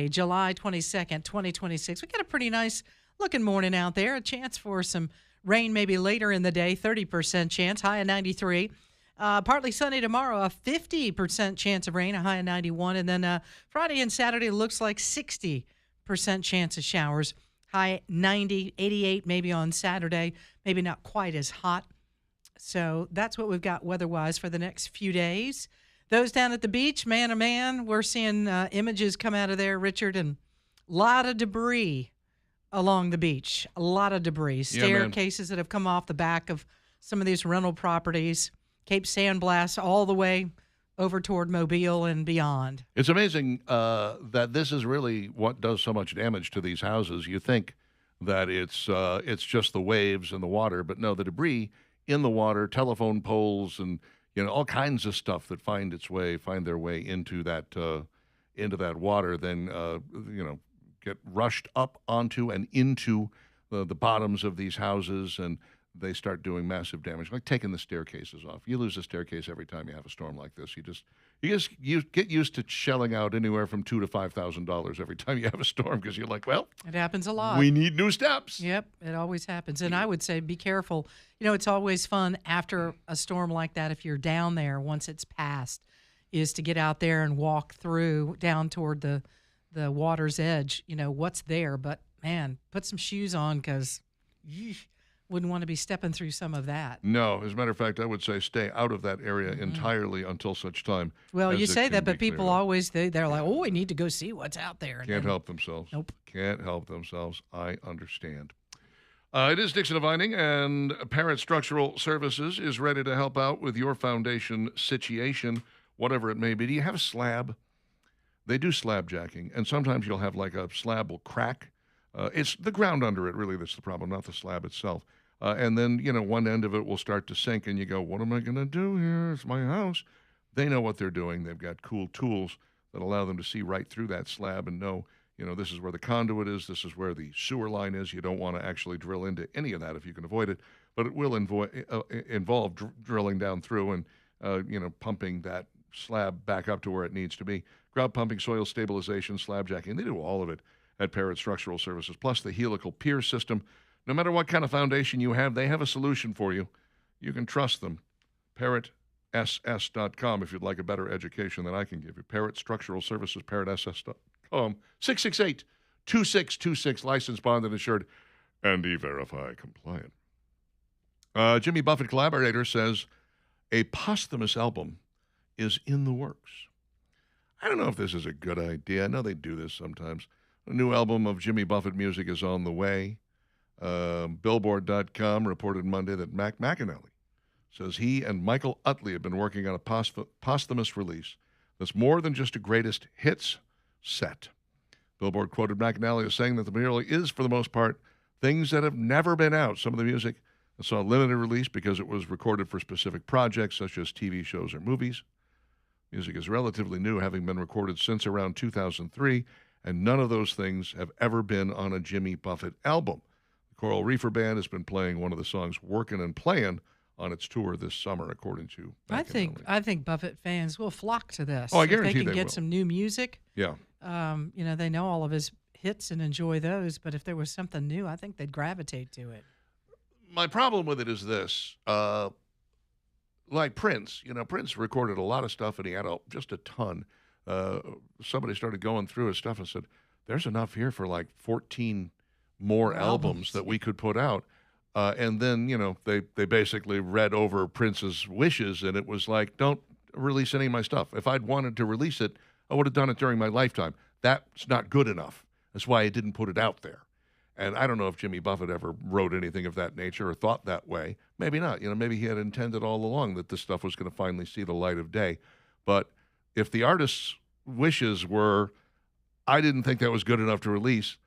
Monday, July 22nd, 2026. We got a pretty nice looking morning out there. A chance for some rain maybe later in the day, 30% chance, high of 93. Partly sunny tomorrow, a 50% chance of rain, a high of 91. And then Friday and Saturday looks like 60% chance of showers, high 90, 88 maybe on Saturday, maybe not quite as hot. So that's what we've got weather-wise for the next few days. Those down at the beach, man, oh man, we're seeing images come out of there, Richard, and a lot of debris along the beach. A lot of debris. Staircases that have come off the back of some of these rental properties. Cape Sandblast all the way over toward Mobile and beyond. It's amazing that this is really what does so much damage to these houses. You think that it's just the waves and the water, but no, the debris in the water, telephone poles, and all kinds of stuff that find their way into that water, then get rushed up onto and into the bottoms of these houses, and they start doing massive damage, like taking the staircases off. You lose a staircase every time you have a storm like this. You get used to shelling out anywhere from $2,000 to $5,000 every time you have a storm, because you're like, well, it happens a lot. We need new steps. Yep, it always happens. And I would say be careful. It's always fun after a storm like that, if you're down there once it's passed, is to get out there and walk through down toward the water's edge. What's there, but man, put some shoes on, because wouldn't want to be stepping through some of that. No, as a matter of fact, I would say stay out of that area entirely until such time. Well, you say that, but people always, they're like, oh, we need to go see what's out there. Can't help themselves. Nope. Can't help themselves. I understand. It is Dixon of Vining, and Parrott Structural Services is ready to help out with your foundation situation, whatever it may be. Do you have a slab? They do slab jacking, and sometimes you'll have like a slab will crack. It's the ground under it, really, that's the problem, not the slab itself. And then, one end of it will start to sink, and you go, what am I going to do here? It's my house. They know what they're doing. They've got cool tools that allow them to see right through that slab and know, this is where the conduit is, this is where the sewer line is. You don't want to actually drill into any of that if you can avoid it, but it will involve drilling down through and, pumping that slab back up to where it needs to be. Grout pumping, soil stabilization, slab jacking, they do all of it at Parrott Structural Services, plus the helical pier system. No matter what kind of foundation you have, they have a solution for you. You can trust them. ParrottSS.com if you'd like a better education than I can give you. Parrott Structural Services, ParrottSS.com. 668-2626, licensed, bonded, insured, and E-Verify compliant. Jimmy Buffett Collaborator says a posthumous album is in the works. I don't know if this is a good idea. I know they do this sometimes. A new album of Jimmy Buffett music is on the way. Billboard.com reported Monday that Mac McAnally says he and Michael Utley have been working on a posthumous release that's more than just a greatest hits set. Billboard quoted McAnally as saying that the material is, for the most part, things that have never been out. Some of the music saw a limited release because it was recorded for specific projects, such as TV shows or movies. Music is relatively new, having been recorded since around 2003, and none of those things have ever been on a Jimmy Buffett album. The Coral Reefer Band has been playing one of the songs "Workin' and Playin'" on its tour this summer, according to McAnally. I think Buffett fans will flock to this. Oh, I guarantee if they can get will. some new music. Yeah. They know all of his hits and enjoy those, but if there was something new, I think they'd gravitate to it. My problem with it is this. Like Prince, Prince recorded a lot of stuff, and he had just a ton. Somebody started going through his stuff and said, there's enough here for like 14 more albums that we could put out. And then, they basically read over Prince's wishes, and it was like, don't release any of my stuff. If I'd wanted to release it, I would have done it during my lifetime. That's not good enough. That's why I didn't put it out there. And I don't know if Jimmy Buffett ever wrote anything of that nature or thought that way. Maybe not. Maybe he had intended all along that this stuff was going to finally see the light of day. But if the artist's wishes were, I didn't think that was good enough to release,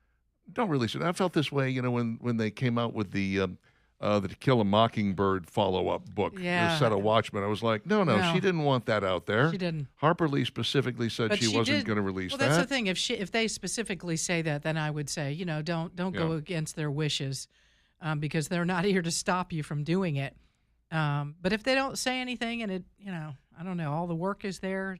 don't release it. I felt this way, when they came out with the To Kill a Mockingbird follow-up book, The Set of Watchmen. I was like, no, she didn't want that out there. She didn't. Harper Lee specifically said she wasn't going to release that. Well, that's the thing. If they specifically say that, then I would say, don't go against their wishes, because they're not here to stop you from doing it. But if they don't say anything and it, I don't know, all the work is there,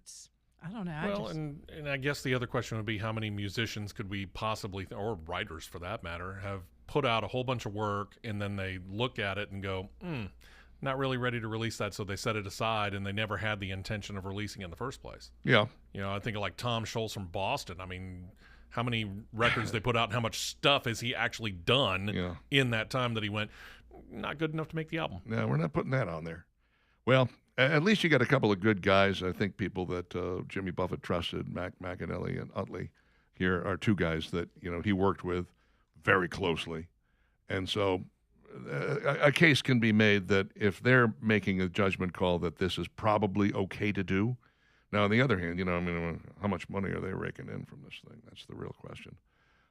I don't know. Well, and I guess the other question would be how many musicians could we possibly, or writers for that matter, have put out a whole bunch of work and then they look at it and go, not really ready to release that, so they set it aside and they never had the intention of releasing it in the first place. Yeah. I think of like Tom Scholz from Boston. I mean, how many records they put out and how much stuff has he actually done in that time that he went, not good enough to make the album. No, we're not putting that on there. Well, at least you got a couple of good guys. I think people that Jimmy Buffett trusted, Mac McAnally and Utley, here are two guys that he worked with very closely, and so a case can be made that if they're making a judgment call that this is probably okay to do. Now, on the other hand, how much money are they raking in from this thing? That's the real question.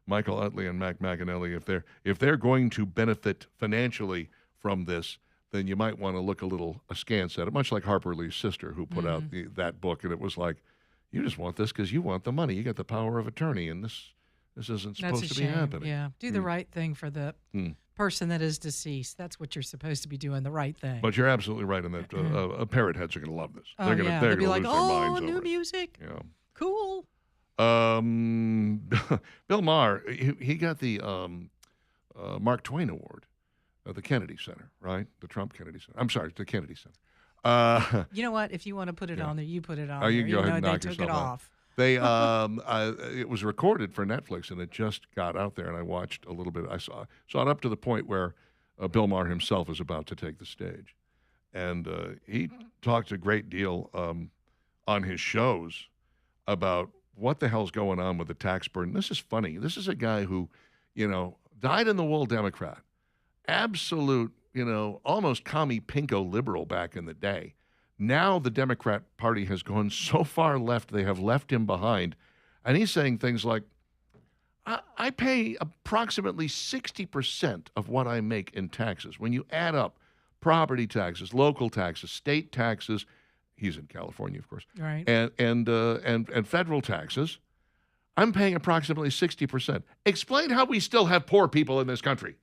Michael Utley and Mac McAnally, if they're going to benefit financially from this, then you might want to look a little askance at it, much like Harper Lee's sister, who put out that book, and it was like, you just want this because you want the money. You got the power of attorney, and this isn't supposed to be happening. Yeah, do the right thing for the person that is deceased. That's what you're supposed to be doing, the right thing. But you're absolutely right in that parrot heads are going to love this. Oh, they're going to to be like, lose their minds new over it. music. Yeah. Cool. Bill Maher, he got the Mark Twain Award at the Kennedy Center, right? The Trump Kennedy Center. I'm sorry, the Kennedy Center. You know what? If you want to put it on there, you put it on you there. can go ahead and they knock took yourself it out. off. They it was recorded for Netflix, and it just got out there, and I watched a little bit. I saw it up to the point where Bill Maher himself is about to take the stage, and he talked a great deal on his shows about what the hell's going on with the tax burden. This is funny. This is a guy who, dyed-in-the-wool Democrat, absolute, almost commie pinko liberal back in the day. Now the Democrat Party has gone so far left, they have left him behind. And he's saying things like, I pay approximately 60% of what I make in taxes. When you add up property taxes, local taxes, state taxes, he's in California, of course, right, and federal taxes, I'm paying approximately 60%. Explain how we still have poor people in this country.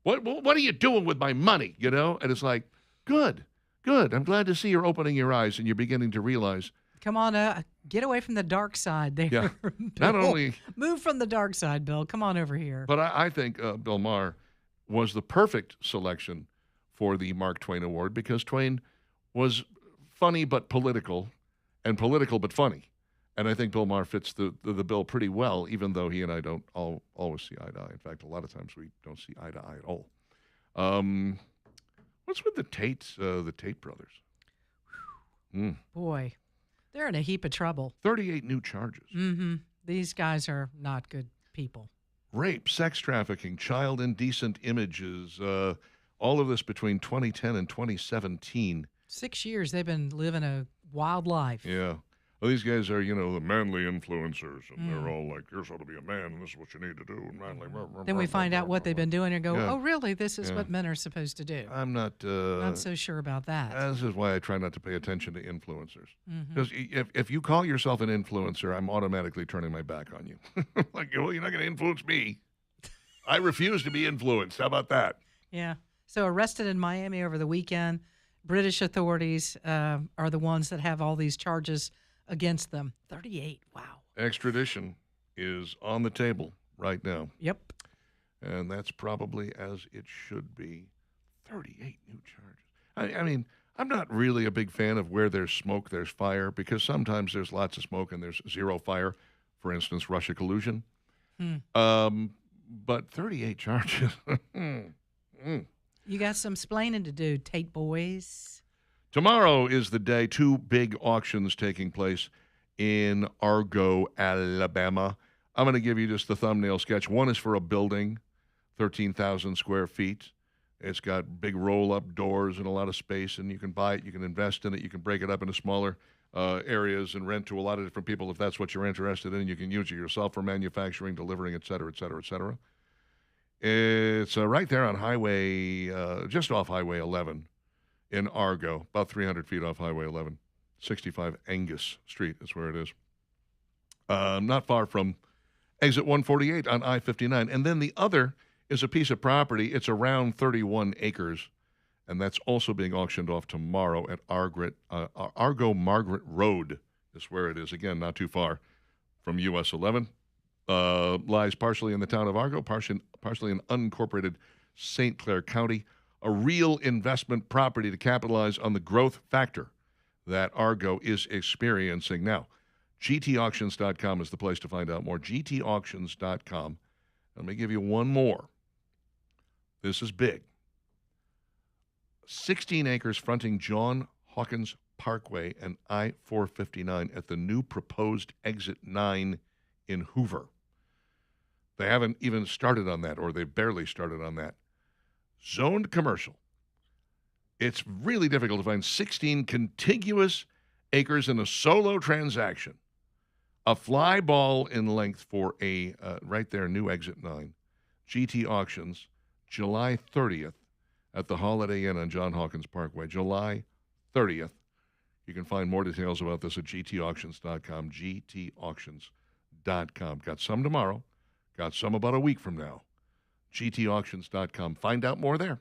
What are you doing with my money, And it's like, good. I'm glad to see you're opening your eyes and you're beginning to realize. Come on, get away from the dark side there. Yeah. Bill. Not only move from the dark side, Bill. Come on over here. But I think Bill Maher was the perfect selection for the Mark Twain Award because Twain was funny but political, and political but funny. And I think Bill Maher fits the bill pretty well, even though he and I don't always see eye to eye. In fact, a lot of times we don't see eye to eye at all. What's with the Tate brothers? Boy, they're in a heap of trouble. 38 new charges. Mm-hmm. These guys are not good people. Rape, sex trafficking, child indecent images, all of this between 2010 and 2017. 6 years they've been living a wild life. Yeah. Well, these guys are, the manly influencers, and they're all like, here's how to be a man, and this is what you need to do, and manly. Then we find out what they've been doing and go, Yeah. oh, really? This is what men are supposed to do. I'm not so sure about that. This is why I try not to pay attention to influencers. Because if you call yourself an influencer, I'm automatically turning my back on you. Like, well, you're not going to influence me. I refuse to be influenced. How about that? Yeah. So arrested in Miami over the weekend. British authorities are the ones that have all these charges against them. 38. Wow. Extradition is on the table right now. Yep. And that's probably as it should be. 38 new charges. I mean, I'm not really a big fan of where there's smoke, there's fire, because sometimes there's lots of smoke and there's zero fire. For instance, Russia collusion. But 38 charges. You got some splaining to do, Tate boys. Tomorrow is the day. 2 big auctions taking place in Argo, Alabama. I'm going to give you just the thumbnail sketch. One is for a building, 13,000 square feet. It's got big roll-up doors and a lot of space, and you can buy it, you can invest in it, you can break it up into smaller areas and rent to a lot of different people if that's what you're interested in. You can use it yourself for manufacturing, delivering, et cetera, et cetera, et cetera. It's right there on just off Highway 11 in Argo, about 300 feet off Highway 11. 65 Angus Street is where it is. Not far from exit 148 on I-59. And then the other is a piece of property. It's around 31 acres, and that's also being auctioned off tomorrow at Argo Margaret Road is where it is. Again, not too far from US 11. Lies partially in the town of Argo, partially in unincorporated St. Clair County. A real investment property to capitalize on the growth factor that Argo is experiencing now. GTauctions.com is the place to find out more. GTauctions.com. Let me give you one more. This is big. 16 acres fronting John Hawkins Parkway and I-459 at the new proposed Exit 9 in Hoover. They haven't even started on that, or they barely started on that. Zoned commercial. It's really difficult to find 16 contiguous acres in a solo transaction. A fly ball in length for a, right there, new Exit 9. GT Auctions, July 30th at the Holiday Inn on John Hawkins Parkway. July 30th. You can find more details about this at gtauctions.com, gtauctions.com. Got some tomorrow, got some about a week from now. gtauctions.com. Find out more there.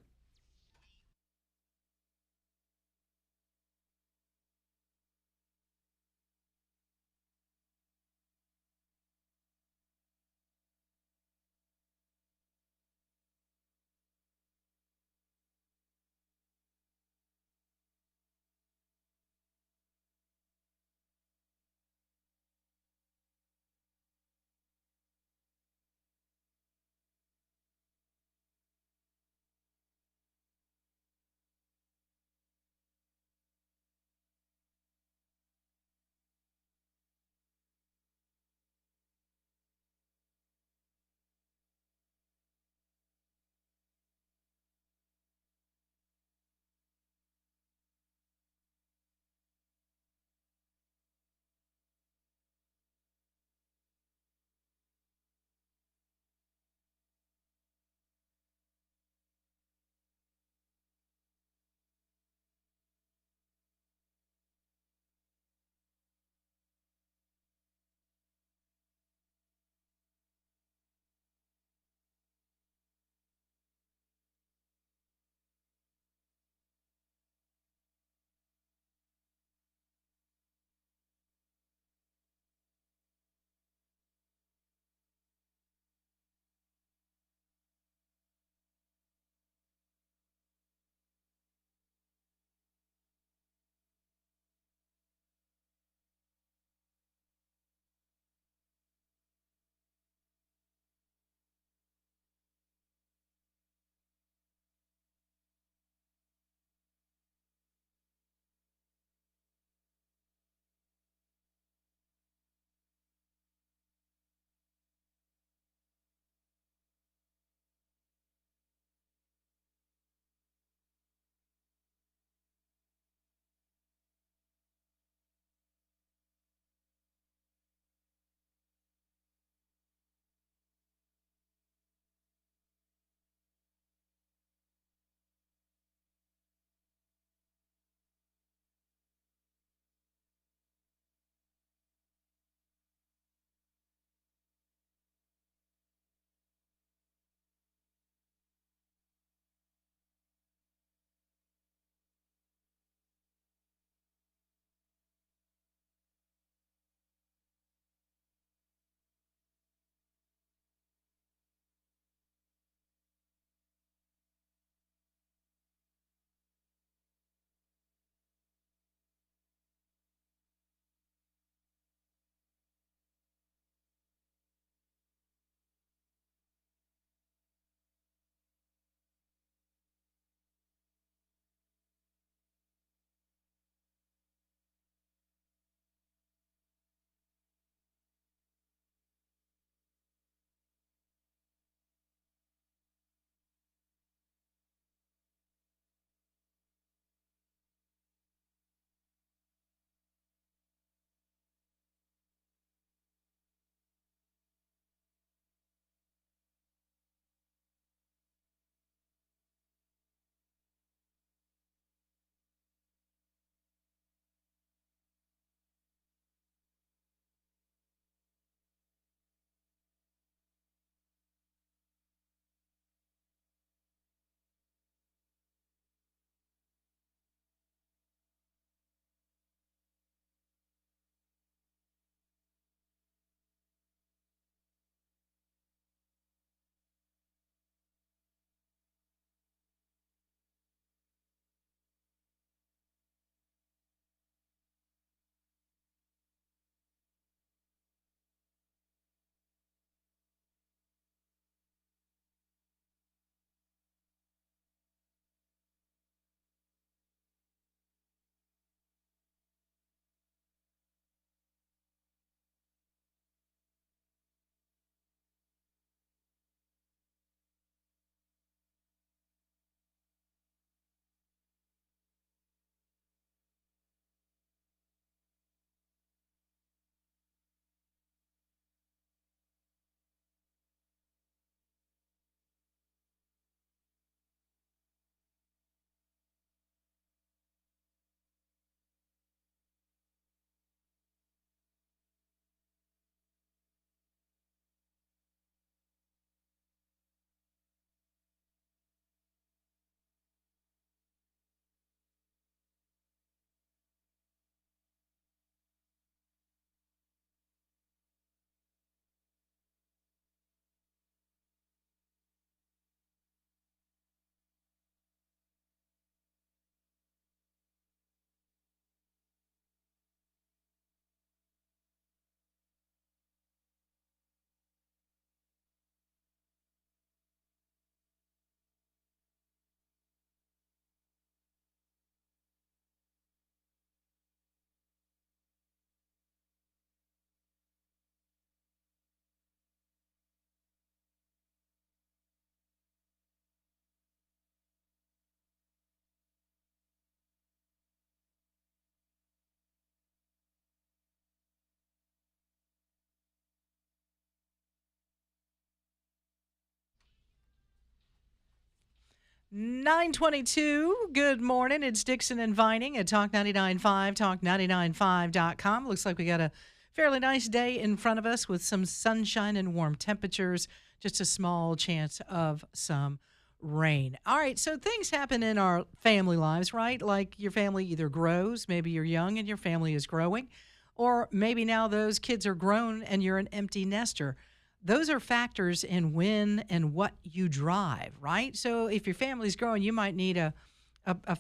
922. Good morning. It's Dixon and Vining at Talk 99.5, talk995.com. Looks like we got a fairly nice day in front of us with some sunshine and warm temperatures, just a small chance of some rain. All right, so things happen in our family lives, right? Like your family either grows, maybe you're young and your family is growing, or maybe now those kids are grown and you're an empty nester. Those are factors in when and what you drive, right? So if your family's growing, you might need a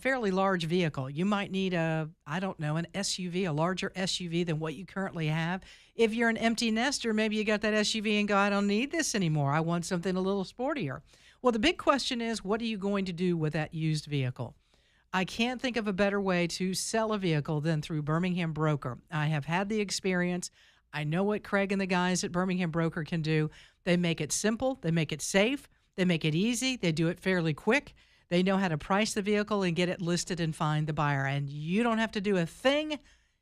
fairly large vehicle. You might need an SUV, a larger SUV than what you currently have. If you're an empty nester, maybe you got that SUV and go, I don't need this anymore. I want something a little sportier. Well, the big question is, what are you going to do with that used vehicle? I can't think of a better way to sell a vehicle than through Birmingham Broker. I have had the experience. I know what Craig and the guys at Birmingham Broker can do. They make it simple. They make it safe. They make it easy. They do it fairly quick. They know how to price the vehicle and get it listed and find the buyer. And you don't have to do a thing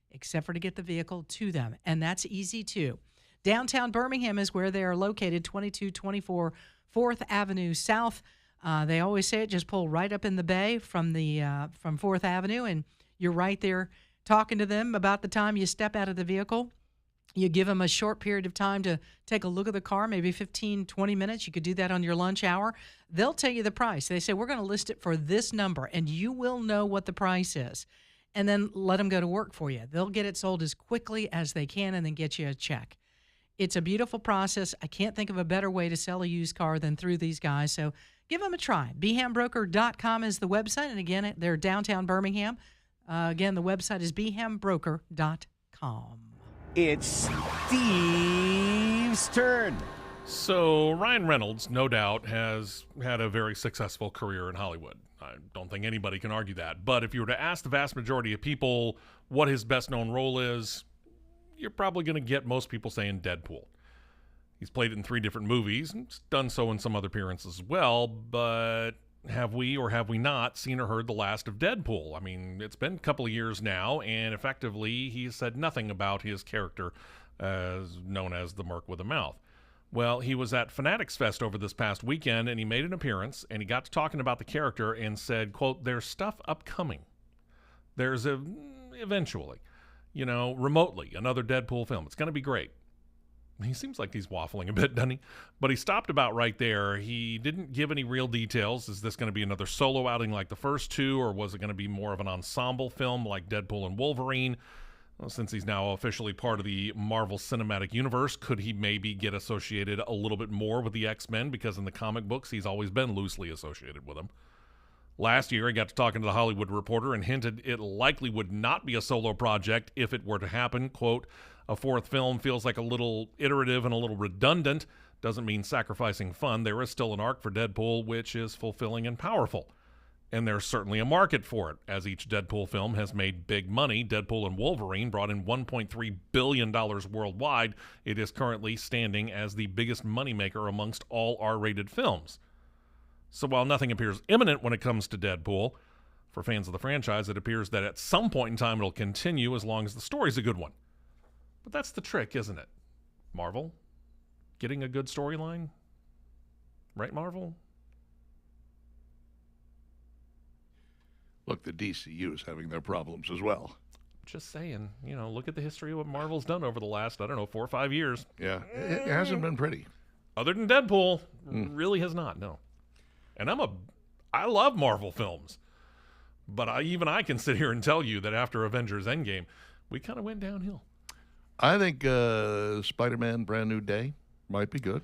except for to get the vehicle to them. And that's easy too. Downtown Birmingham is where they are located, 2224 4th Avenue South. They always say it, just pull right up in the bay from 4th Avenue, and you're right there talking to them about the time you step out of the vehicle. You give them a short period of time to take a look at the car, maybe 15, 20 minutes. You could do that on your lunch hour. They'll tell you the price. They say, we're going to list it for this number, and you will know what the price is. And then let them go to work for you. They'll get it sold as quickly as they can and then get you a check. It's a beautiful process. I can't think of a better way to sell a used car than through these guys. So give them a try. BehamBroker.com is the website. And again, they're downtown Birmingham. Again, the website is BehamBroker.com. It's Steve's turn. So Ryan Reynolds, no doubt, has had a very successful career in Hollywood. I don't think anybody can argue that. But if you were to ask the vast majority of people what his best-known role is, you're probably going to get most people saying Deadpool. He's played it in 3 different movies and done so in some other appearances as well, but have we or have we not seen or heard the last of Deadpool? I mean, it's been a couple of years now, and effectively he has said nothing about his character as known as the Merc with a Mouth. Well, he was at Fanatics Fest over this past weekend, and he made an appearance, and he got to talking about the character and said, quote, there's stuff upcoming. There's eventually, remotely, another Deadpool film. It's going to be great. He seems like he's waffling a bit, doesn't he? But he stopped about right there. He didn't give any real details. Is this going to be another solo outing like the first 2, or was it going to be more of an ensemble film like Deadpool and Wolverine? Well, since he's now officially part of the Marvel Cinematic Universe, could he maybe get associated a little bit more with the X-Men? Because in the comic books, he's always been loosely associated with them. Last year, he got to talking to the Hollywood Reporter and hinted it likely would not be a solo project if it were to happen. Quote, a 4th film feels like a little iterative and a little redundant. Doesn't mean sacrificing fun. There is still an arc for Deadpool, which is fulfilling and powerful. And there's certainly a market for it. As each Deadpool film has made big money, Deadpool and Wolverine brought in $1.3 billion worldwide. It is currently standing as the biggest moneymaker amongst all R-rated films. So while nothing appears imminent when it comes to Deadpool, for fans of the franchise, it appears that at some point in time it'll continue as long as the story's a good one. But that's the trick, isn't it? Marvel? Getting a good storyline? Right, Marvel? Look, the DCU is having their problems as well. Just saying, look at the history of what Marvel's done over the last, 4 or 5 years. Yeah, it hasn't been pretty. Other than Deadpool, really has not, no. And I love Marvel films. But I can sit here and tell you that after Avengers Endgame, we kind of went downhill. I think Spider-Man Brand New Day might be good.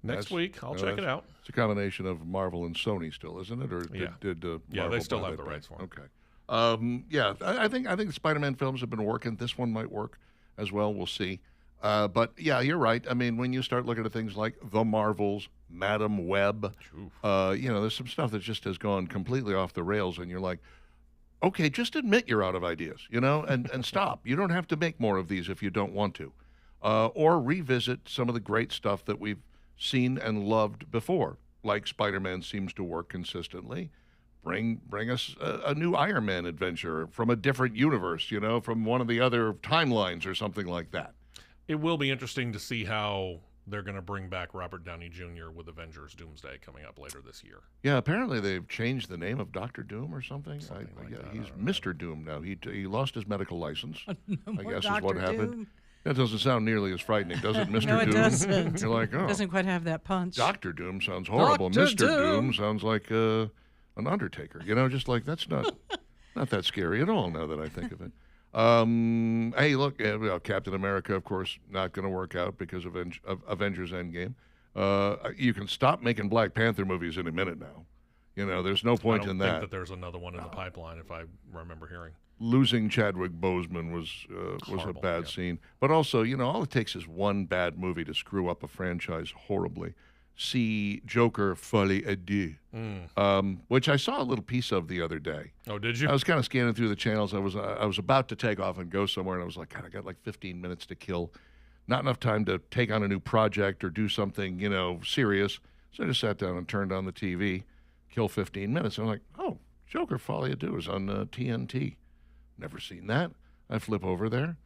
Next week, I'll check it out. It's a combination of Marvel and Sony still, isn't it? Or did Marvel they still buy have that the rights back? for it. Okay. I think the Spider-Man films have been working. This one might work as well. We'll see. But yeah, you're right. I mean, when you start looking at things like The Marvels, Madam Web, there's some stuff that just has gone completely off the rails, and you're like, okay, just admit you're out of ideas, and stop. You don't have to make more of these if you don't want to, or revisit some of the great stuff that we've seen and loved before, like Spider-Man seems to work consistently. Bring us a new Iron Man adventure from a different universe, from one of the other timelines or something like that. It will be interesting to see how they're going to bring back Robert Downey Jr. with Avengers Doomsday coming up later this year. Yeah, apparently they've changed the name of Dr. Doom or something. Something like that. He's I don't know. Mr. Doom now. He lost his medical license. No I more guess is what Dr. happened. Doom. That doesn't sound nearly as frightening, does it, Mr. No, it Doom? doesn't. You're like, oh, Doesn't quite have that punch. Dr. Doom sounds horrible. Dr. Mr. Doom Doom sounds like an Undertaker. You know, just like that's not that scary at all now that I think of it. Hey, look, well, Captain America, of course, not going to work out because of Avengers Endgame. You can stop making Black Panther movies in a minute now. You know, there's no point I don't in think that. that there's another one in the pipeline, if I remember hearing. Losing Chadwick Boseman was a Horrible, bad yeah. scene. But also, you know, all it takes is one bad movie to screw up a franchise horribly. See Joker Folie à Deux, which I saw a little piece of the other day. Oh, did you? I was kind of scanning through the channels. I was about to take off and go somewhere, and I was like, God, I got like 15 minutes to kill. Not enough time to take on a new project or do something, you know, serious. So I just sat down and turned on the TV, kill 15 minutes. I'm like, oh, Joker Folie à Deux is on TNT. Never seen that. I flip over there.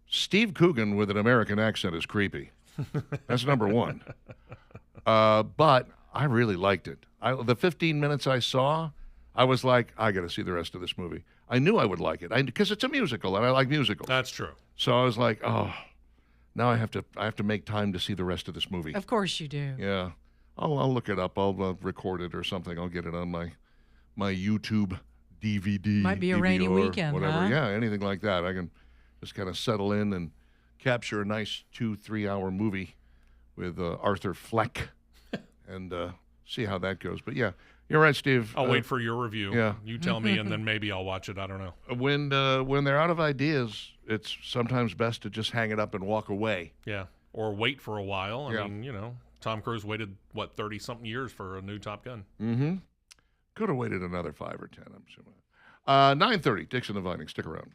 Steve Coogan with an American accent is creepy. That's number one. But I really liked it. The 15 minutes I saw, I was like, I got to see the rest of this movie. I knew I would like it because it's a musical and I like musicals. That's true. So I was like, oh, now I have to make time to see the rest of this movie. Of course you do. Yeah, I'll look it up. I'll record it or something. I'll get it on my YouTube DVD. Might be a rainy DVR, weekend, whatever. huh? Yeah, anything like that. I can just kind of settle in and capture a nice 2-3 hour movie with Arthur Fleck and see how that goes. But yeah, you're right, Steve. I'll wait for your review. yeah. You tell me, and then maybe I'll watch it. I don't know. When they're out of ideas, it's sometimes best to just hang it up and walk away. Yeah. Or wait for a while. I Yeah. mean, you know, Tom Cruise waited, 30-something years for a new Top Gun. Mm-hmm. Could have waited another 5 or 10, I'm assuming. 9:30, Dixon and Vining. Stick around.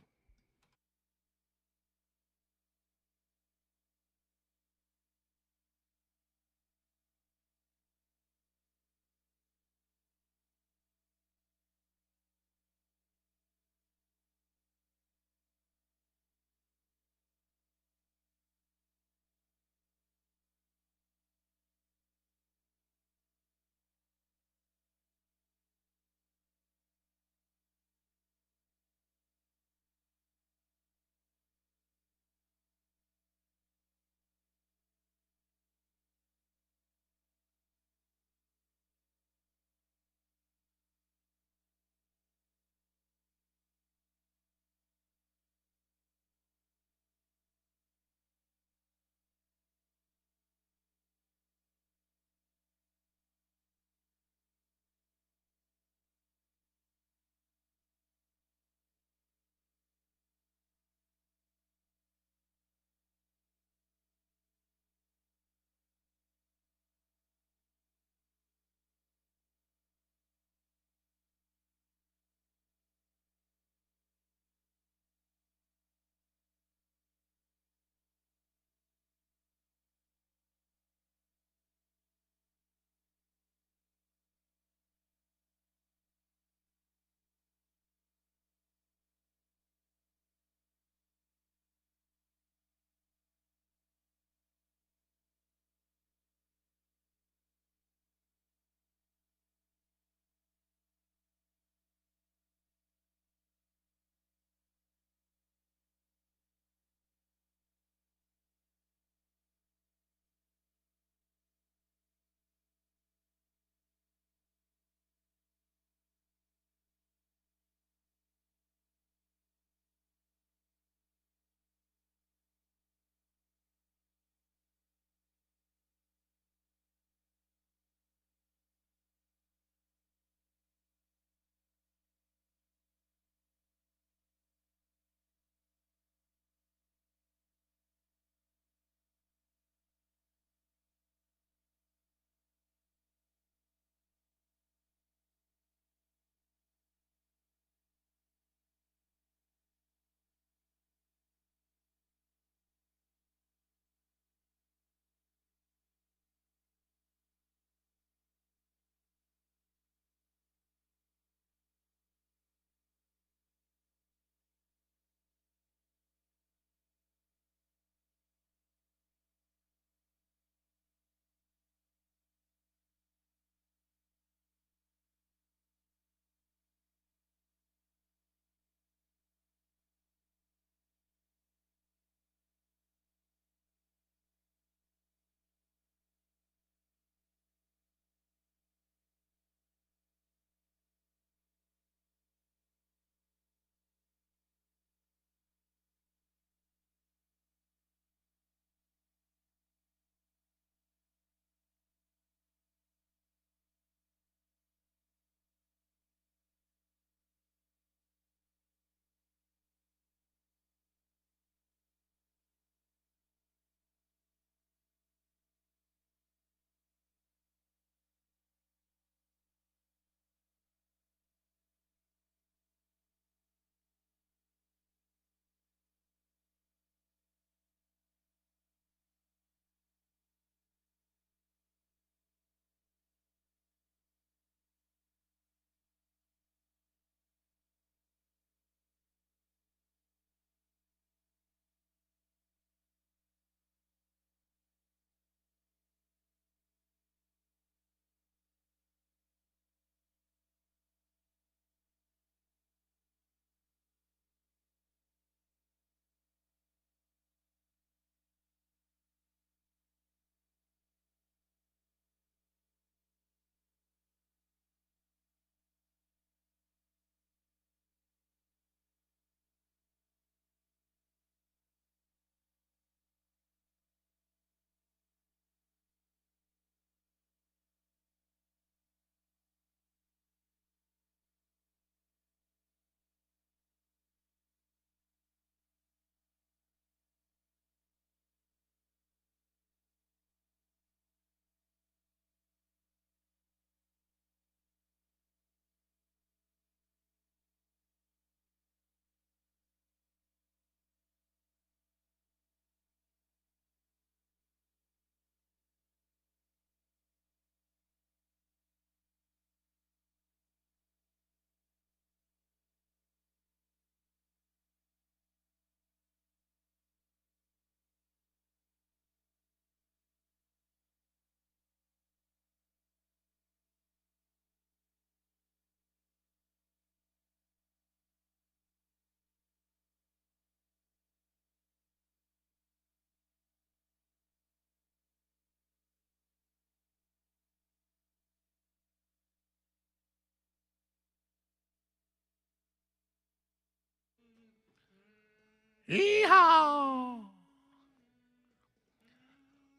Yeehaw!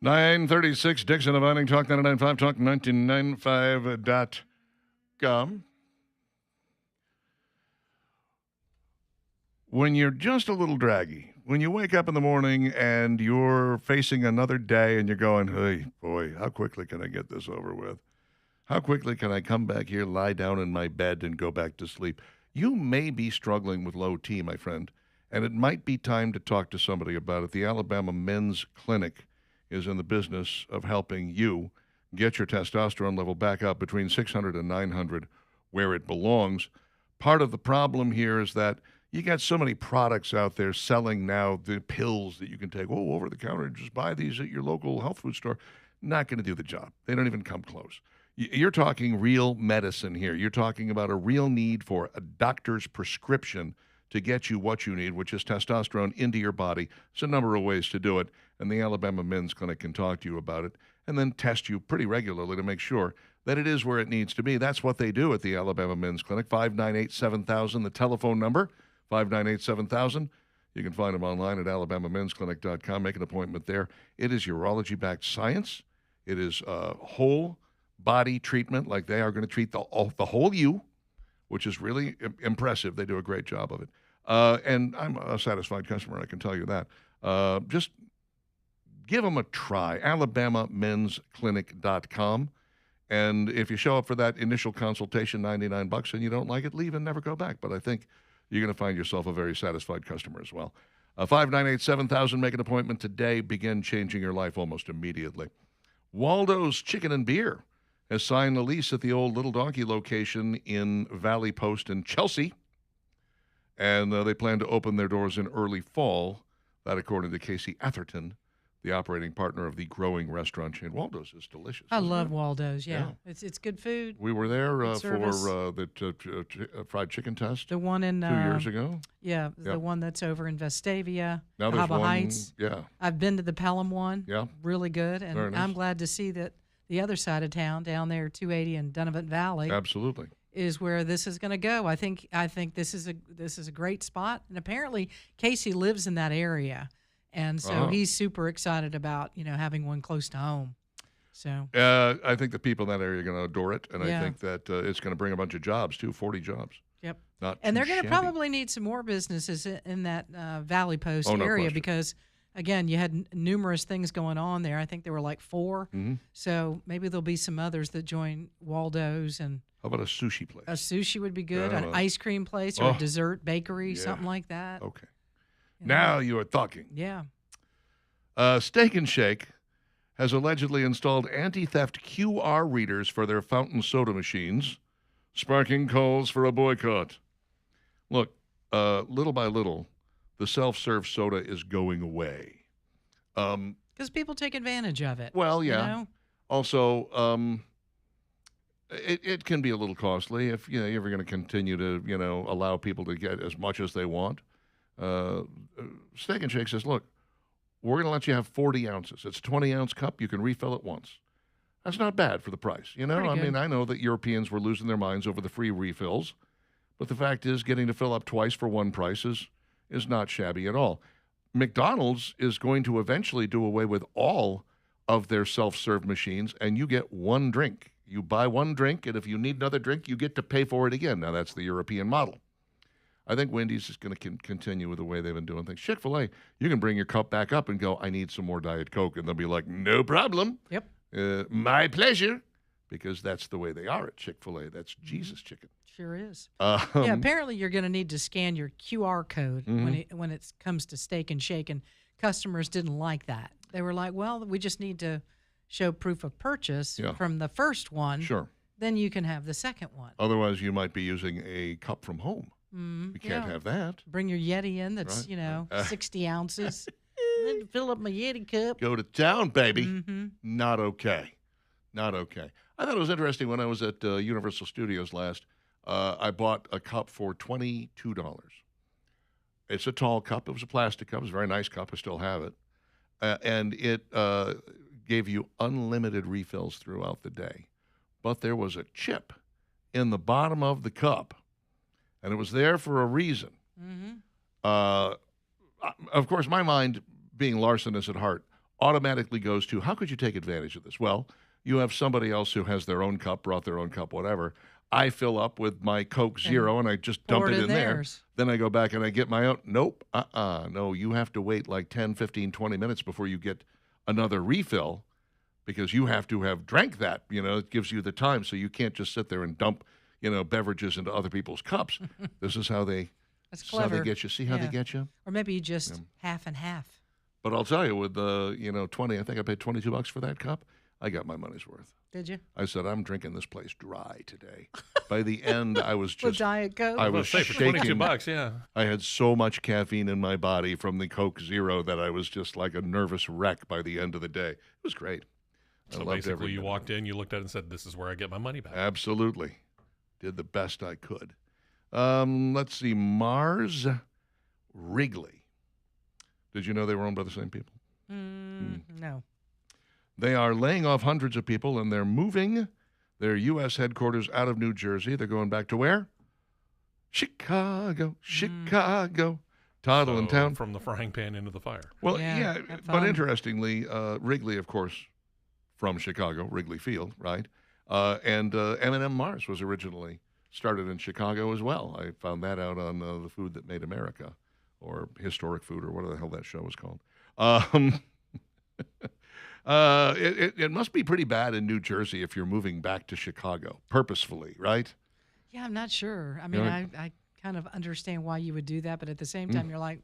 9:36, Dixon of Vining, Talk 99.5, Talk 99.5.com. When you're just a little draggy, when you wake up in the morning and you're facing another day and you're going, hey, boy, how quickly can I get this over with? How quickly can I come back here, lie down in my bed, and go back to sleep? You may be struggling with low T, my friend, and it might be time to talk to somebody about it. The Alabama Men's Clinic is in the business of helping you get your testosterone level back up between 600 and 900, where it belongs. Part of the problem here is that you got so many products out there selling now, the pills that you can take, over the counter, and just buy these at your local health food store. Not going to do the job. They don't even come close. You're talking real medicine here. You're talking about a real need for a doctor's prescription to get you what you need, which is testosterone into your body. There's a number of ways to do it, and the Alabama Men's Clinic can talk to you about it and then test you pretty regularly to make sure that it is where it needs to be. That's what they do at the Alabama Men's Clinic. 598-7000, the telephone number, 598-7000. You can find them online at alabamamensclinic.com. Make an appointment there. It is urology-backed science. It is whole body treatment, like they are going to treat the whole you, which is really impressive. They do a great job of it. And I'm a satisfied customer, I can tell you that. Just give them a try, alabamamensclinic.com. And if you show up for that initial consultation, $99, and you don't like it, leave and never go back. But I think you're going to find yourself a very satisfied customer as well. 598-7000, make an appointment today. Begin changing your life almost immediately. Waldo's Chicken and Beer has signed the lease at the old Little Donkey location in Valley Post in Chelsea. And they plan to open their doors in early fall. That according to Casey Atherton, the operating partner of the growing restaurant chain. Waldo's is delicious. I love Waldo's, yeah. It's good food. We were there Good for service. the fried chicken test The one in 2 years ago. Yeah, Yep. the one that's over in Vestavia, Now there's Harbor one. Heights. Yeah. I've been to the Pelham one. Yeah. Really good. And Very nice. I'm glad to see that the other side of town, down there, 280 in Donovan Valley, Absolutely. is where this is going to go. I think this is a great spot. And apparently Casey lives in that area. And so he's super excited about, having one close to home. So I think the people in that area are going to adore it, and Yeah. I think that it's going to bring a bunch of jobs too, 40 jobs. Yep. Not And too they're going to shabby. probably need some more businesses in that Valley Post Oh, no area question. because, again, you had numerous things going on there. I think there were like 4. Mhm. So maybe there'll be some others that join Waldo's, and How about a sushi place? a sushi would be good, Yeah, an well, ice cream place or oh, a dessert bakery, yeah. something like that. Okay. you know. Now you are talking. Yeah. Steak and Shake has allegedly installed anti-theft QR readers for their fountain soda machines, sparking calls for a boycott. Look, little by little, the self-serve soda is going away. Because people take advantage of it. Well, you yeah. know? Also, it can be a little costly if you're ever going to continue to allow people to get as much as they want. Steak and Shake says, look, we're going to let you have 40 ounces. It's a 20-ounce cup. You can refill it once. That's not bad for the price. Pretty I good. mean, I know that Europeans were losing their minds over the free refills, but the fact is getting to fill up twice for one price is not shabby at all. McDonald's is going to eventually do away with all of their self-serve machines, and you get one drink. You buy one drink, and if you need another drink, you get to pay for it again. Now, that's the European model. I think Wendy's is going to continue with the way they've been doing things. Chick-fil-A, you can bring your cup back up and go, I need some more Diet Coke. And they'll be like, no problem. Yep. My pleasure. Because that's the way they are at Chick-fil-A. That's Jesus chicken. Sure is. Um, Yeah, apparently you're going to need to scan your QR code when it comes to Steak and Shake, and customers didn't like that. They were like, well, we just need to show proof of purchase Yeah. from the first one. Sure. Then you can have the second one. Otherwise, you might be using a cup from home. You can't have that. Bring your Yeti in that's, Right. 60 ounces. And then fill up my Yeti cup. Go to town, baby. Mm-hmm. Not okay. Not okay. I thought it was interesting when I was at Universal Studios last. I bought a cup for $22. It's a tall cup. It was a plastic cup. It was a very nice cup. I still have it. And it gave you unlimited refills throughout the day. But there was a chip in the bottom of the cup, and it was there for a reason. Mm-hmm. of course, my mind, being larcenous at heart, automatically goes to how could you take advantage of this? Well, you have somebody else who has their own cup, brought their own cup, whatever. I fill up with my Coke Zero and I just dump pour it it in in there. theirs. Then I go back and I get my own. Nope. No, you have to wait like 10, 15, 20 minutes before you get another refill because you have to have drank that. It gives you the time. So you can't just sit there and dump, beverages into other people's cups. This is how they, That's how they clever. get you. See how they Yeah. get you? Or maybe you just half and half. But I'll tell you, with the, 20, I think I paid $22 for that cup. I got my money's worth. Did you? I said, I'm drinking this place dry today. By the end, I was With just, Diet Coke? I I was was say for $22, shaking. yeah. I had so much caffeine in my body from the Coke Zero that I was just like a nervous wreck by the end of the day. It was great. I So loved basically, every you minute. walked in, you looked at it and said, "This is where I get my money back." Absolutely. Did the best I could. Let's see. Mars Wrigley. Did you know they were owned by the same people? No. They are laying off hundreds of people, and they're moving their U.S. headquarters out of New Jersey. They're going back to where? Chicago. Chicago. Toddle in So, town. from the frying pan into the fire. Well, Yeah, yeah, have but fun. interestingly, Wrigley, of course, from Chicago, Wrigley Field, right? And M&M Mars was originally started in Chicago as well. I found that out on The Food That Made America, or Historic Food, or whatever the hell that show was called. It must be pretty bad in New Jersey if you're moving back to Chicago purposefully, right? Yeah, I'm not sure. I mean, Yeah. I kind of understand why you would do that, but at the same Mm. time, you're like,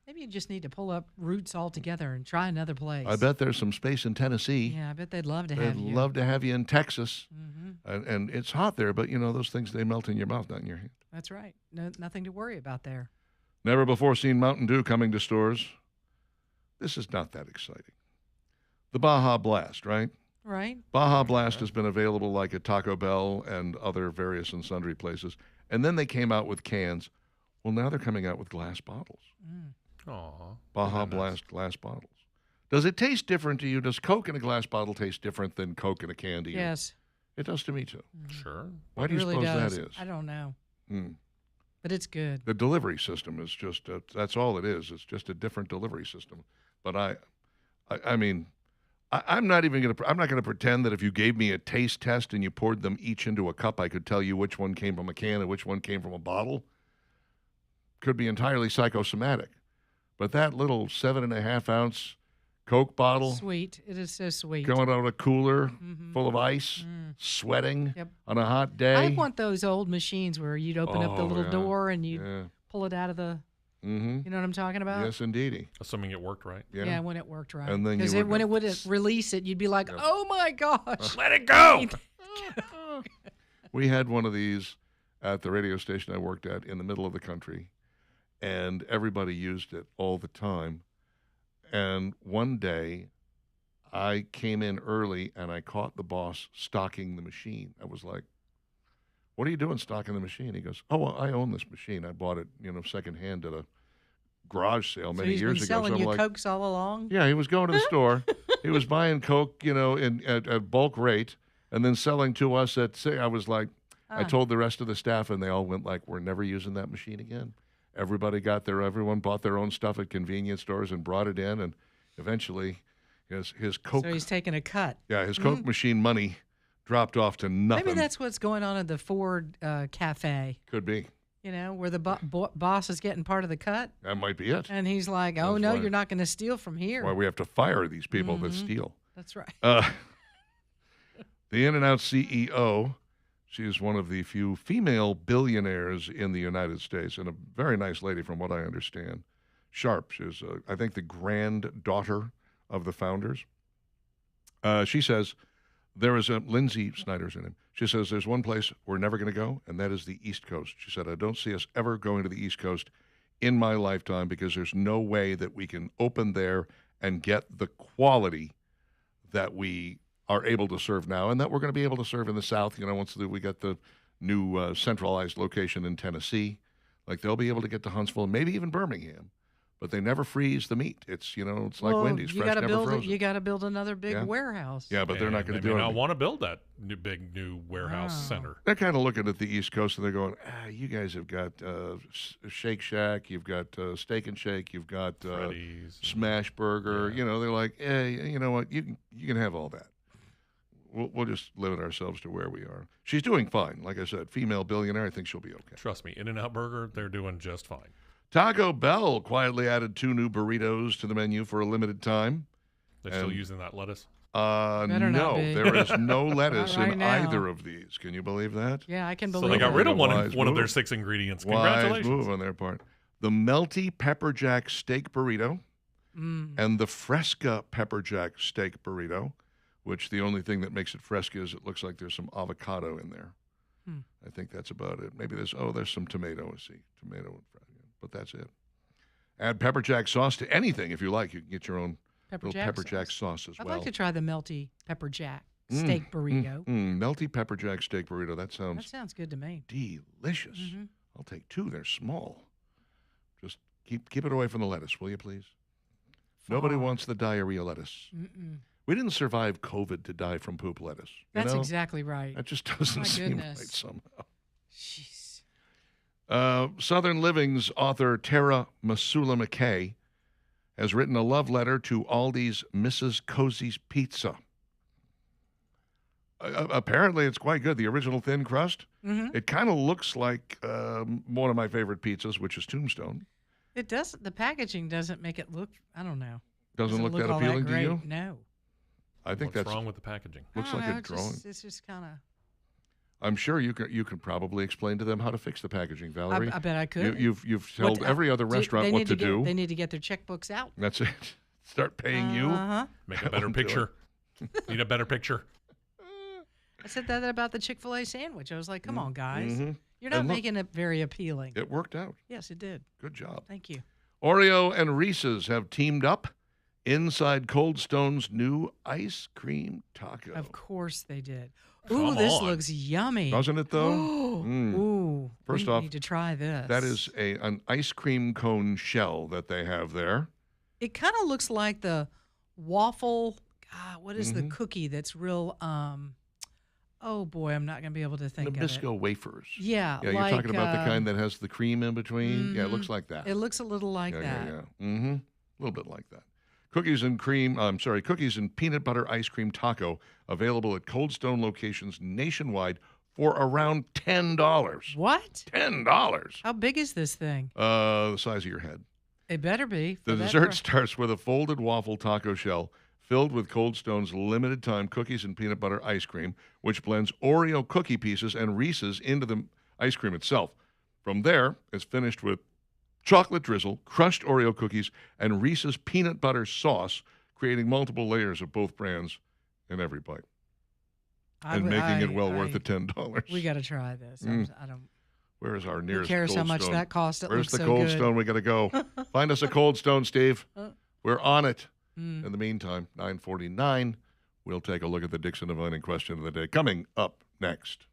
maybe you just need to pull up roots altogether and try another place. I bet there's some space in Tennessee. Yeah, I bet they'd love to They'd have you. love to have you in Texas. Hmm. And it's hot there, but those things, they melt in your mouth, not in your hand. That's right. No, nothing to worry about there. Never before seen Mountain Dew coming to stores. This is not that exciting. The Baja Blast, right? Right? Baja Blast has been available like at Taco Bell and other various and sundry places. And then they came out with cans. Well, now they're coming out with glass bottles. Aw. Baja Isn't that nice? Blast glass bottles. Does it taste different to you? Does Coke in a glass bottle taste different than Coke in a can to you? Yes. It does to me, too. Sure. Why do you It really suppose does. that is? I don't know. Hmm. But it's good. The delivery system is just, that's all it is. It's just a different delivery system. But I mean, I'm not even going to, I'm not going to pretend that if you gave me a taste test and you poured them each into a cup, I could tell you which one came from a can and which one came from a bottle. Could be entirely psychosomatic. But that little 7.5 ounce Coke bottle Sweet. It is so sweet. going out of a cooler full of ice, sweating Yep. on a hot day. I want those old machines where you'd open up the Oh, little yeah. door and you'd Yeah. pull it out of the, Mm-hmm. you know what I'm talking about? Yes, indeedy. Assuming it worked right. Yeah. Yeah, when it worked right. And then you Because would when go, it would release it, you'd be like, oh my gosh. Let it go. We had one of these at the radio station I worked at in the middle of the country, and everybody used it all the time. And one day, I came in early, and I caught the boss stocking the machine. I was like, what are you doing stocking the machine? He goes, oh, well, I own this machine. I bought it, secondhand at a garage sale So many he's years been ago. selling So I'm you like, Cokes all along? yeah, he was going to the store. He was buying Coke, at bulk rate, and then selling to us at, say, I was like, I told the rest of the staff, and they all went like, we're never using that machine again. Everyone bought their own stuff at convenience stores and brought it in, and eventually his Coke, So he's taking a cut. his Coke machine money dropped off to nothing. Maybe that's what's going on at the Ford Cafe, Could be. where the boss is getting part of the cut. That might be it. And he's like, oh, That's no, why- you're not going to steal from here. Why we have to fire these people that steal. That's right. The In-N-Out CEO, she is one of the few female billionaires in the United States, and a very nice lady from what I understand. Sharp. She's, I think, the granddaughter of the founders. She says, Lindsay Snyder's in it. She says, there's one place we're never going to go, and that is the East Coast. She said, I don't see us ever going to the East Coast in my lifetime because there's no way that we can open there and get the quality that we are able to serve now and that we're going to be able to serve in the South. Once we get the new centralized location in Tennessee, like they'll be able to get to Huntsville and maybe even Birmingham. but they never freeze the meat. It's it's like well, Wendy's, you fresh, gotta never build frozen. You got to build another big Yeah. warehouse. Yeah, but they're not going to do it. it. I want to build that new warehouse Wow. center. They're kind of looking at the East Coast and they're going, you guys have got Shake Shack, you've got Steak and Shake, you've got Freddy's. Smash Burger. Yeah. They're like, hey, you know what? You can have all that. We'll just limit ourselves to where we are. She's doing fine. Like I said, female billionaire. I think she'll be okay. Trust me, In-N-Out Burger, they're doing just fine. Taco Bell quietly added 2 new burritos to the menu for a limited time. They're still And- using that lettuce. Better not No, be. there is no lettuce Not right in now. either of these. Can you believe that? Yeah, I can So believe they got it. rid of Wise one of their move. 6 ingredients. Wise Congratulations. move on their part. The Melty Pepper Jack Steak Burrito and the Fresca Pepper Jack Steak Burrito, which the only thing that makes it Fresca is it looks like there's some avocado in there. I think that's about it. Maybe there's some tomato. Let's see, tomato and Fresca, but that's it. Add pepper jack sauce to anything if you like. You can get your own little pepper jack sauce as I'd well. like to try the melty pepper jack steak burrito. Melty Pepper Jack Steak Burrito. That That sounds sounds good to me. delicious. Mhm. I'll take 2. They're small. Just keep it away from the lettuce, will you please? Nobody Far. wants the diarrhea lettuce. Mm-mm. We didn't survive COVID to die from poop lettuce. That's exactly right. That just doesn't My seem goodness. right somehow. Jeez. Southern Living's author Tara Masula McKay has written a love letter to Aldi's Mrs. Cozy's Pizza. Apparently, it's quite good. The original thin crust. Mm-hmm. It kind of looks like one of my favorite pizzas, which is Tombstone. It does. The packaging doesn't make it look. I don't know. Doesn't look that all appealing to great. you? No. I think What's that's wrong with the packaging? looks I don't like know, a it's drawing. It's just kind of. I'm sure you can probably explain to them how to fix the packaging, Valerie. I bet I could. You've told every other restaurant what to do. They need to get their checkbooks out. That's it. Start paying you. Uh-huh. Make I a better won't do it. picture. Need a better picture. I said that about the Chick-fil-A sandwich. I was like, come on, guys. Mhm. You're not And look- making it very appealing. It worked out. Yes, it did. Good job. Thank you. Oreo and Reese's have teamed up inside Cold Stone's new ice cream taco. Of course they did. Come Ooh, this on. looks yummy. Doesn't it though? Mm. Ooh. First we off, need to try this. That is an ice cream cone shell that they have there. It kind of looks like the waffle. God, what is the Mhm. cookie that's real? Oh boy, I'm not gonna be able to think of Nabisco it. wafers. Yeah, Yeah, you're like, talking about the kind that has the cream in between. Yeah, it looks like that. It looks a little like that. Yeah. Mm-hmm. A little bit like that. Cookies and peanut butter ice cream taco available at Cold Stone locations nationwide for around $10. What? $10. How big is this thing? The size of your head. It better be. The for that dessert pri- starts with a folded waffle taco shell filled with Cold Stone's limited time cookies and peanut butter ice cream, which blends Oreo cookie pieces and Reese's into the ice cream itself. From there, it's finished with chocolate drizzle, crushed Oreo cookies, and Reese's peanut butter sauce, creating multiple layers of both brands in every bite and making it well worth the $10. We got to try this. I don't. Where is our Who nearest cares Cold how much Stone? that cost? It Where's looks the so Cold good. Stone? We got to go. Find us a Cold Stone, Steve. We're on it. Mm. In the meantime, 9:49, we'll take a look at the Dixon Divining question of the day coming up next.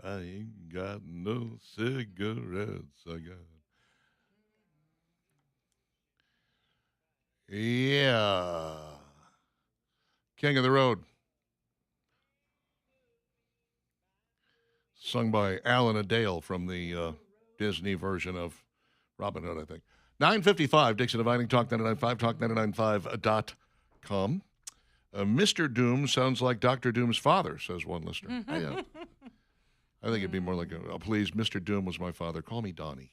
I ain't got no cigarettes. I got. Yeah. King of the Road. Sung by Alan Adale from the Disney version of Robin Hood, I think. 9:55, Dixon Dividing, Talk 99.5, talk995.com. Mr. Doom sounds like Dr. Doom's father, says one listener. I think it'd be more like, please, Mr. Doom was my father. Call me Donnie.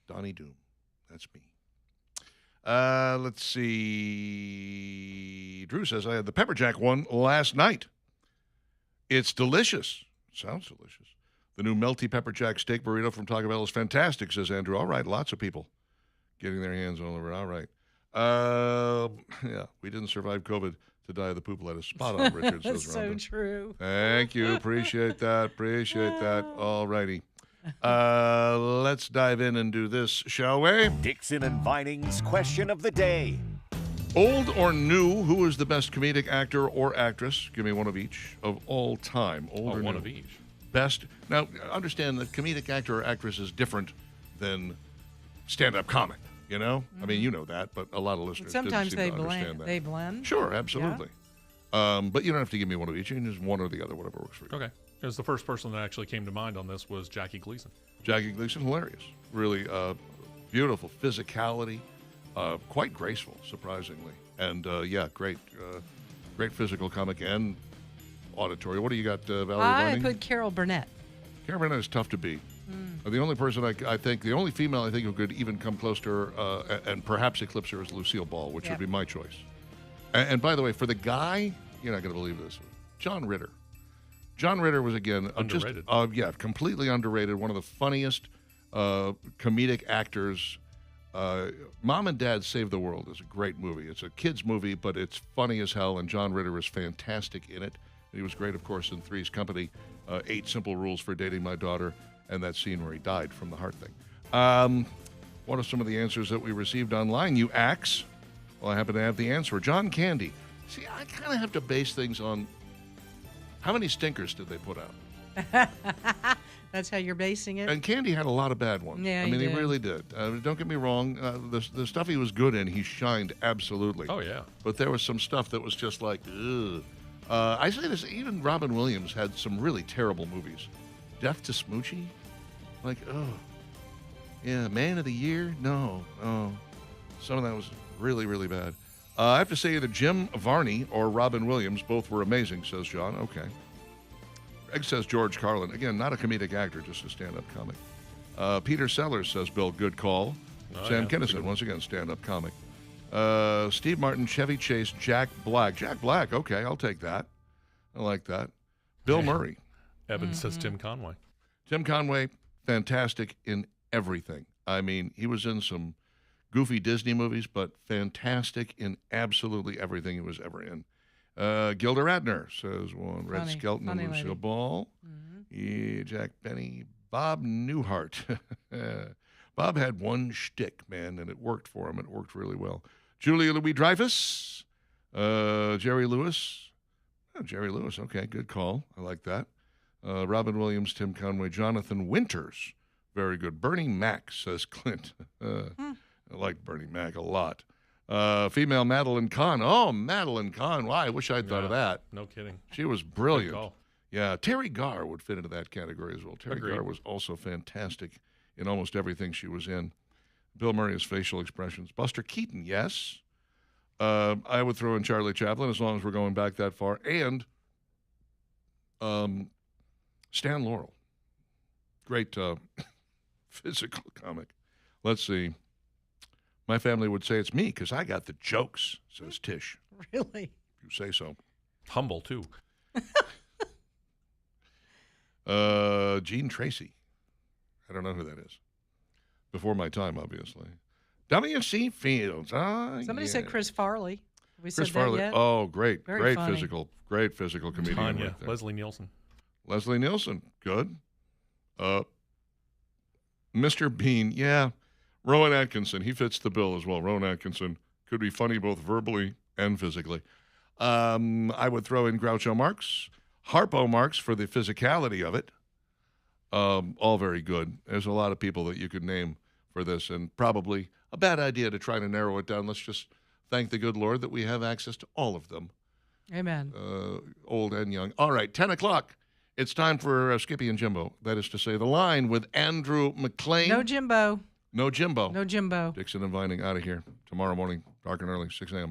Donnie Doom. That's me. Let's see. Drew says, I had the Pepper Jack one last night. It's delicious. Sounds delicious. The new melty Pepper Jack steak burrito from Taco Bell is fantastic, says Andrew. All right, lots of people getting their hands all over it. All right. Yeah, we didn't survive COVID to die of the poop lettuce. Spot on, Richard, says That's so Rhonda. true. Thank you. Appreciate that. Appreciate that. All righty. Let's dive in and do this, shall we? Dixon and Vining's question of the day. Old or new, who is the best comedic actor or actress? Give me one of each of all time. Old or one new. of each. Best. Now, understand that comedic actor or actress is different than stand-up comic, you know? I mean, you know that, but a lot of listeners Sometimes didn't seem they to understand blend. that. They blend. Sure, absolutely. But you don't have to give me one of each. You can just one or the other, whatever works for you. Okay. Because the first person that actually came to mind on this was Jackie Gleason. Jackie Gleason, hilarious. Really beautiful physicality, quite graceful, surprisingly. And, yeah, great physical comic and auditory. What do you got, Valerie I Vining? put Carol Burnett. Carol Burnett is tough to beat. The only person I think, the only female I think who could even come close to her and perhaps eclipse her is Lucille Ball, which would be my choice. And by the way, for the guy, you're not going to believe this, John Ritter. John Ritter was, again, Underrated. completely underrated. One of the funniest comedic actors. Mom and Dad Save the World is a great movie. It's a kid's movie, but it's funny as hell, and John Ritter is fantastic in it. He was great, of course, in Three's Company, 8 Simple Rules for Dating My Daughter, and that scene where he died from the heart thing. What are some of the answers that we received online? You axe. Well, I happen to have the answer. John Candy. See, I kind of have to base things on how many stinkers did they put out? That's how you're basing it. And Candy had a lot of bad ones. Yeah, I mean, he he did. really did. Don't get me wrong. The stuff he was good in, he shined absolutely. Oh, yeah. But there was some stuff that was just like, ugh. I say this, even Robin Williams had some really terrible movies. Death to Smoochie? Like, oh. Yeah, Man of the Year? No. Oh. Some of that was really, really bad. I have to say either Jim Varney or Robin Williams. Both were amazing, says John. Okay. Greg says George Carlin. Again, not a comedic actor, just a stand-up comic. Peter Sellers says Bill, good call. Sam yeah, Kinison, once again, stand-up comic. Steve Martin, Chevy Chase, Jack Black. Jack Black, okay, I'll take that. I like that. Bill Murray. Evan says Tim Conway. Tim Conway, fantastic in everything. I mean, he was in some goofy Disney movies, but fantastic in absolutely everything he was ever in. Gilda Radner says one. Red Skelton and Lucille lady. Ball. Yeah, Jack Benny. Bob Newhart. Bob had one shtick, man, and it worked for him. It worked really well. Julia Louis-Dreyfus. Jerry Lewis. Oh, Jerry Lewis, okay, good call. I like that. Robin Williams, Tim Conway, Jonathan Winters. Very good. Bernie Mac, says Clint. I like Bernie Mac a lot. Female Madeline Kahn. Oh, Madeline Kahn. Wow, I wish I'd thought of that. No kidding. She was brilliant. Good call. Yeah, Terry Garr would fit into that category as well. Terry Agreed. Garr was also fantastic in almost everything she was in. Bill Murray's facial expressions. Buster Keaton, yes. I would throw in Charlie Chaplin as long as we're going back that far. And Stan Laurel. Great physical comic. Let's see. My family would say it's me because I got the jokes, says Tish. Really? You say so. Humble, too. Gene Tracy. I don't know who that is. Before my time, obviously. W.C. Fields. Somebody said Chris Farley. Have we Chris said Farley. that yet? Oh, great. Very Great funny. physical comedian. Tanya. Right there. Leslie Nielsen. Leslie Nielsen. Good. Mr. Bean. Yeah. Rowan Atkinson. He fits the bill as well. Rowan Atkinson could be funny both verbally and physically. I would throw in Groucho Marx. Harpo Marx for the physicality of it. All very good. There's a lot of people that you could name for this, and probably a bad idea to try to narrow it down. Let's just thank the good Lord that we have access to all of them, Amen. old and young. All right, 10 o'clock. It's time for Skippy and Jimbo. That is to say, The Line with Andrew McLean. No Jimbo. No Jimbo. No Jimbo. Dixon and Vining out of here tomorrow morning, dark and early, 6 a.m.